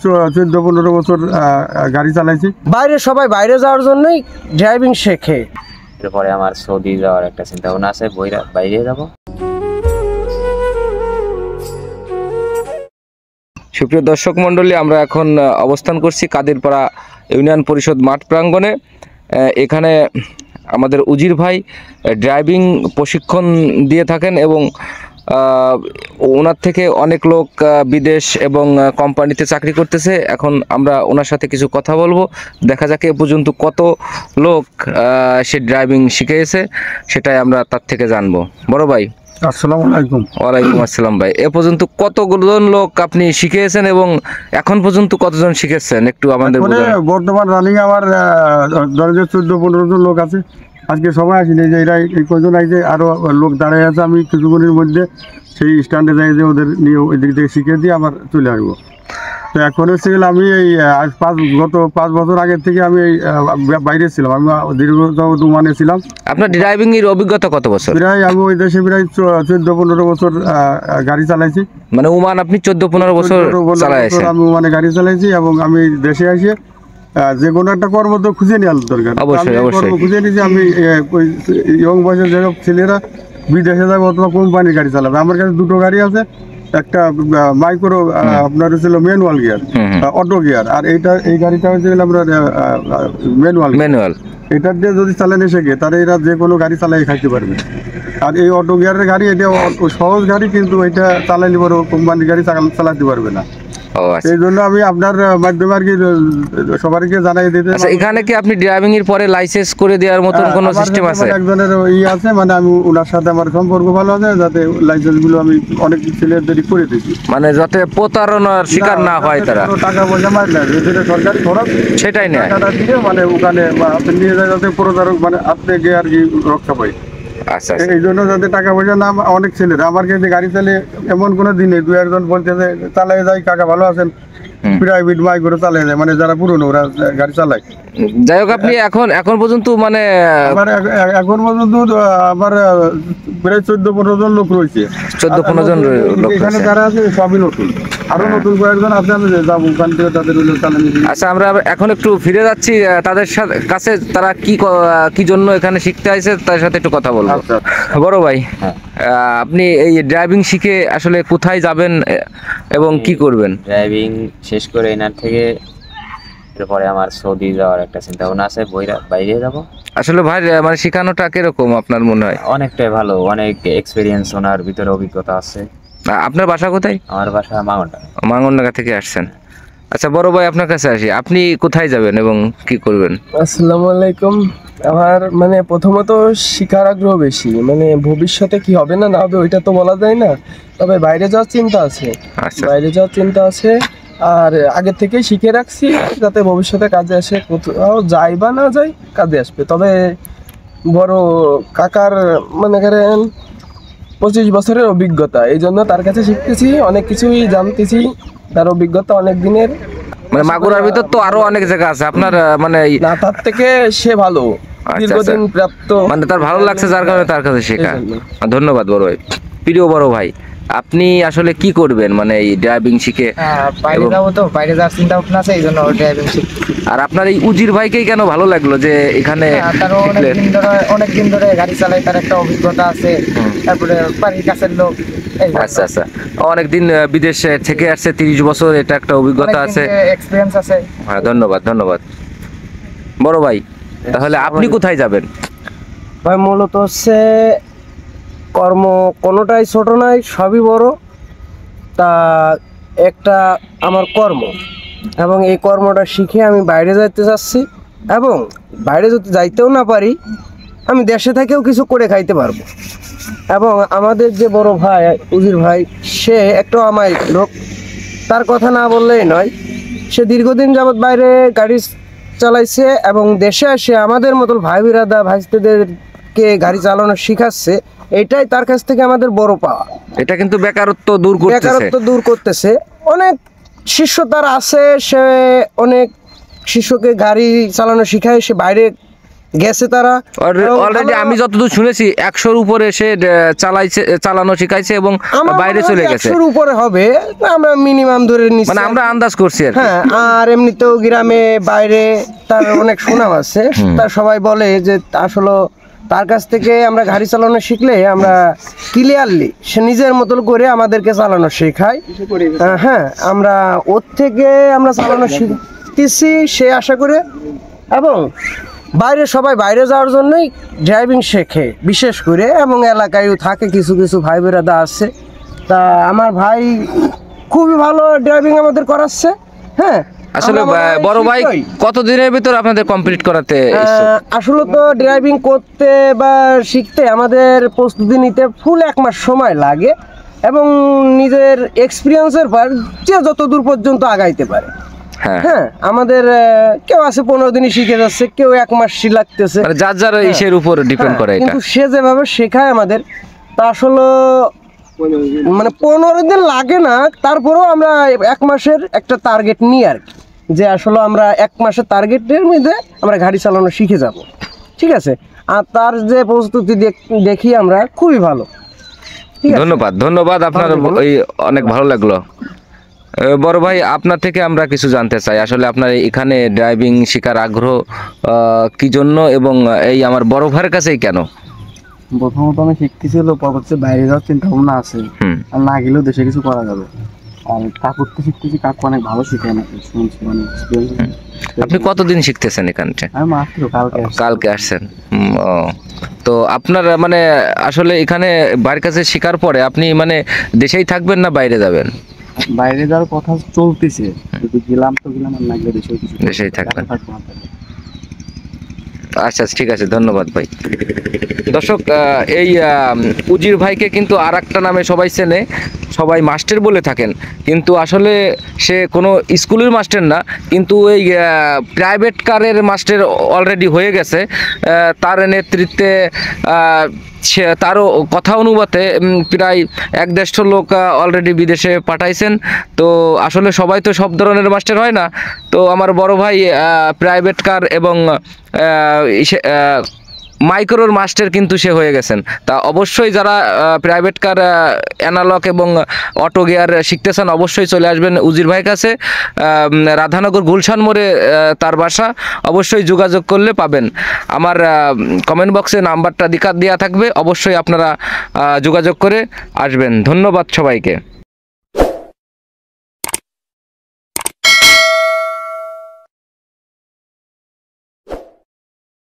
14-15 বছর গাড়ি চালাইছি। বাইরে সবাই বাইরে যাওয়ার জন্যই ড্রাইভিং শেখে। এরপরে আমার সৌদি যাওয়ার একটা চিন্তা ভাবনা আছে, বাইরে যাব। সুপ্রিয় দর্শক মণ্ডলী, আমরা এখন অবস্থান করছি কাদিরপাড়া ইউনিয়ন পরিষদ মাঠ প্রাঙ্গণে। এখানে আমাদের উজির ভাই ড্রাইভিং প্রশিক্ষণ দিয়ে থাকেন এবং ওনার থেকে অনেক লোক বিদেশ এবং কোম্পানিতে চাকরি করতেছে। এখন আমরা ওনার সাথে কিছু কথা বলবো, দেখা যাক এ পর্যন্ত কত লোক সে ড্রাইভিং শিখেছে, সেটাই আমরা তার থেকে জানবো। বড় ভাই, আসসালামু আলাইকুম। ওয়ালাইকুম আসসালাম। ভাই, এ পর্যন্ত কতজন লোক আপনি শিখিয়েছেন এবং এখন পর্যন্ত কতজন শিখেছেন একটু আমাদের বলুন। বর্তমান রানিং আমার 14-15 জন লোক আছে। আজকে সবাই আসেনি, যে এরা এই কজন আইছে, আরো লোক দাঁড়ায় আছে। আমি কিছুক্ষণের মধ্যে সেই স্ট্যান্ডে যাই, যে ওদের নিয়ে ওই দিক থেকে শিখিয়ে দিয়ে আবার চলে আসবো। তো এখন হচ্ছে গেলে আমি এই গত 5 বছর আগের থেকে আমি এই বাইরে ছিলাম। আমি দীর্ঘতম ওমানে ছিলাম। আপনার ড্রাইভিং এর অভিজ্ঞতা কত বছর? প্রায় আমি ওই দেশে প্রায় 14-15 বছর গাড়ি চালাইছি। মানে ওমান আপনি 14-15 বছর চালাইছেন? আমি ওমানে গাড়ি চালাইছি এবং আমি দেশে এসে যে কোনো একটা কর্ম তো খুঁজে নেওয়ার দরকার। কর্ম খুঁজে নিয়েছি। আমি ইয়ং বয়সের যেসব ছেলেরা বিদেশে যাবে অথবা কোম্পানির গাড়ি চালাবে, আমার কাছে দুটো গাড়ি আছে। একটা মাইক্রো আপনার হচ্ছিল ম্যানুয়াল গিয়ার, অটো গিয়ার, আর এই গাড়িটা হচ্ছে আপনার ম্যানুয়াল। এটা দিয়ে যদি চালানো শেখে, তাহলে এরা যে কোনো গাড়ি চালাই খাইতে পারবে। আর এই অটো গিয়ারের গাড়ি, এটা সহজ গাড়ি, কিন্তু এটা চালাইলে বড় কোম্পানির গাড়ি চালাতে পারবে না। এই জন্য আমি আপনার মাধ্যমে আর কি সবাইকে জানাই দিতে। এখানে কি আপনি ড্রাইভিং এর পরে লাইসেন্স করে দেওয়ার মতন কোনো সিস্টেম আছে? একজনের আছে, মানে আমি ওনার সাথে আমার সম্পর্ক ভালো আছে, যাতে লাইসেন্স গুলো আমি অনেক ছেলেদের করে দিচ্ছি, মানে যাতে প্রতারণার শিকার না হয় তারা। টাকা পয়সা মার না, যেটা সরকারি খরচ সেটাই নেয়, টাকাটা দিয়ে মানে ওখানে আপনি নিয়ে যায়, যাতে প্রতারক মানে আপনি গিয়ে আর কি রক্ষা পাই। আচ্ছা, এই জন্য যাতে টাকা পয়সা না। অনেক ছেলেরা আমার কাছে গাড়ি চালে এমন কোনো দিনে 2-1 বলছে যে চালাই যায়, কাকা ভালো আছেন, প্রাইভেট বাইক করে চালাই যায়, মানে যারা পুরনো ওরা গাড়ি চালায়। যাই হোক, আপনি এখন পর্যন্ত মানে এখন পর্যন্ত আমার প্রায় 14-15 জন লোক রয়েছে। 14-15 জন লোক এখানে যারা আছে সবই নতুন, আরো নতুন কয়েকজন আছে, আমি যাবো ওখান থেকে তাদের চালানি। আচ্ছা, আমরা এখন একটু ফিরে যাচ্ছি তাদের কাছে, তারা কি জন্য এখানে শিখতে আসে তার সাথে একটু কথা বলবো। বড় ভাই, আপনি এই ড্রাইভিং শিখে আসলে কোথায় যাবেন এবং কি করবেন? ড্রাইভিং শেষ করে এনার থেকে এরপরে আমার সৌদি যাওয়ার একটা চিন্তা ভাবনা আছে, বাইরে যাব। আসলে ভাই, মানে শেখানোটা কিরকম আপনার মনে হয়? অনেকটাই ভালো, অনেক এক্সপিরিয়েন্স ওনার ভিতরে, অভিজ্ঞতা আছে। আপনার বাসা কোথায়? আমার বাসা মাঙ্গনডাঙ্গা থেকে আসছেন। আচ্ছা বড় ভাই, আপনার কাছে আসি, আপনি কোথায় যাবেন এবং কি করবেন? আসসালামু আলাইকুম। আমার মানে প্রথমত শিখার আগ্রহ বেশি, মানে ভবিষ্যতে কি হবে না হবে ওইটা তো বলা যায় না, তবে বাইরে যাওয়ার চিন্তা আছে। বাইরে যাওয়ার চিন্তা আছে, আর আগে থেকেই শিখে রাখছি, যাতে ভবিষ্যতে কাজে আসে। কোথাও যাই বা না যাই, কাজে আসবে। তবে বড় কাকার মনে করেন 25 বছরের অভিজ্ঞতা, এই জন্য তার কাছে শিখতেছি, অনেক কিছুই জানতেছি। তার অভিজ্ঞতা অনেক দিনের, মানে মাগুরার ভিতর তো আরো অনেক জায়গা আছে আপনার, মানে না তার থেকে সে ভালো, দীর্ঘদিন প্রাপ্ত, মানে তার ভালো লাগছে যার কারণে তার কাছে শেখা। ধন্যবাদ বড় ভাই। প্রিয় বড় ভাই, আপনি আসলে কি করবেন মানে এই ড্রাইভিং শিখে? বাইরে যাবো, তো বাইরে যাওয়ার চিন্তা ভাবনা আছে, এই জন্য ড্রাইভিং শিখছি। আর আপনার এই উজির ভাইকেই কেন ভালো লাগলো যে এখানে? তার অনেকদিন ধরে গাড়ি চালায়, তার একটা অভিজ্ঞতা আছে, তারপরে বাড়ির কাছের লোক। আচ্ছা আচ্ছা, অনেকদিন বিদেশে থেকে আসছে, 30 বছর, এটা একটা অভিজ্ঞতা আছে, এক্সপিরিয়েন্স আছে। হ্যাঁ, ধন্যবাদ ধন্যবাদ। বড় ভাই, তাহলে আপনি কোথায় যাবেন? ভাই মূলত হচ্ছে কর্ম কোনোটাই ছোট নাই, সবই বড়। তা একটা আমার কর্ম, এবং এই কর্মটা শিখে আমি বাইরে যাইতে চাচ্ছি, এবং বাইরে যদি যাইতেও না পারি, আমি দেশে থেকেও কিছু করে খাইতে পারবো। এবং আমাদের যে বড় ভাই উজির ভাই, সে একটা আমায় লোক, তার কথা না বললেই নয়। সে দীর্ঘদিন যাবৎ বাইরে গাড়ি চালাইছে এবং দেশে এসে আমাদের মতো ভাই বিরাদা ভাইস্তেদেরকে গাড়ি চালানো শিখাচ্ছে। এটাই তার কাছ থেকে আমাদের বড় পাওয়া। এটা কিন্তু বেকারত্ব দূর করতেছে। অনেক শিষ্য তার আছে, সে অনেক শিষ্যকে গাড়ি চালানো শিখায়, সে বাইরে গেছে তারা। অলরেডি আমি যতদূর শুনেছি 100-র উপরে সে চালানো শিখাইছে এবং বাইরে চলে গেছে। 100-র উপরে হবে, আমরা মিনিমাম ধরে নিচ্ছি, মানে আমরা আন্দাজ করছি আর কি। হ্যাঁ। আর এমনিতেও গ্রামে বাইরে তার অনেক সুনাম আছে, তার সবাই বলে যে আসলে তার কাছ থেকে আমরা গাড়ি চালানো শিখলে আমরা ক্লিয়ারলি সে নিজের মতো করে আমাদেরকে চালানো শেখায়। হ্যাঁ, আমরা ওর থেকে আমরা চালানো শিখতেছি সে আশা করে, এবং বাইরে সবাই বাইরে যাওয়ার জন্যই ড্রাইভিং শেখে বিশেষ করে, এবং এলাকায়ও থাকে কিছু কিছু ভাই বেরাদা আছে। তা আমার ভাই খুবই ভালো ড্রাইভিং আমাদের করাচ্ছে। হ্যাঁ, আসলে বড় ভাই কতদিনের ভিতর আপনাদের কমপ্লিট করাতে ইচ্ছুক? আসলে তো ড্রাইভিং করতে বা শিখতে আমাদের প্রস্তুতি নিতে ফুল 1 মাস সময় লাগে, এবং নিজের এক্সপিরিয়েন্সের পর যে যত দূর পর্যন্ত আগাইতে পারে। হ্যাঁ, আমাদের কেউ আছে 15 দিনই শিখে যাচ্ছে, কেউ 1 মাস লাগতেছে, মানে যার যার ইসের উপর ডিপেন্ড করে এটা। কিন্তু সে যেভাবে শেখায় আমাদের, তা আসলে মানে 15 দিন লাগে না, তারপরেও আমরা 1 মাসের একটা টার্গেট নিই আর কি, যে আসলে আমরা 1 মাসের টার্গেটের মধ্যে আমরা গাড়ি চালানো শিখে যাব। ঠিক আছে, আর তার যে প্রস্তুতি দেখি আমরা খুবই ভালো। ধন্যবাদ আপনার, ওই অনেক ভালো লাগলো। বড় ভাই, আপনার থেকে আমরা কিছু জানতে চাই, আসলে আপনার এখানে ড্রাইভিং শেখার আগ্রহ কি জন্য, এবং এই আমার বড় ভাইয়ের কাছেই কেন? প্রথমত আমি শিখতেছিল, পরবর্তীতে বাইরে যাওয়ার চিন্তা ভাবনা আছে, আর না গেলেও দেশে কিছু করা যাবে। আর কাকুর তো শিখতেছি, কাকু অনেক ভালো শিখে আমাকে, শুনছি মানে। আপনি কতদিন শিখতেছেন এখানটা? আমি মাত্র কালকে আসছেন। ও, তো আপনার মানে আসলে এখানে বাড়ির কাছে শেখার পরে আপনি মানে দেশেই থাকবেন না বাইরে যাবেন? বাইরে যাওয়ার কথা চলতেছে, যদি গেলাম তো গেলাম, আর না গেলে দেশেই থাকবেন। আচ্ছা, ঠিক আছে, ধন্যবাদ ভাই। দর্শক, এই উজির ভাইকে কিন্তু আর একটা নামে সবাই চেনে, সবাই মাস্টার বলে থাকেন, কিন্তু আসলে সে কোনো স্কুলের মাস্টার না, কিন্তু এই প্রাইভেট কারের মাস্টার অলরেডি হয়ে গেছে। তার নেতৃত্বে সে তারও কথা অনুপাতে প্রায় 1-150 লোক অলরেডি বিদেশে পাঠাইছেন। তো আসলে সবাই তো সব ধরনের মাস্টার হয় না। তো আমার বড় ভাই প্রাইভেট কার এবং মাইক্রোর মাস্টার কিন্তু সে হয়ে গেছেন। তা অবশ্যই যারা প্রাইভেট কার অ্যানালগ এবং অটো গিয়ার শিখতে চান, অবশ্যই চলে আসবেন উজির ভাইয়ের কাছে। রাধানগর গুলশান মোড়ে তার বাসা, অবশ্যই যোগাযোগ করলে পাবেন। আমার কমেন্ট বক্সে নাম্বারটা দেওয়া থাকবে, অবশ্যই আপনারা যোগাযোগ করে আসবেন। ধন্যবাদ সবাইকে।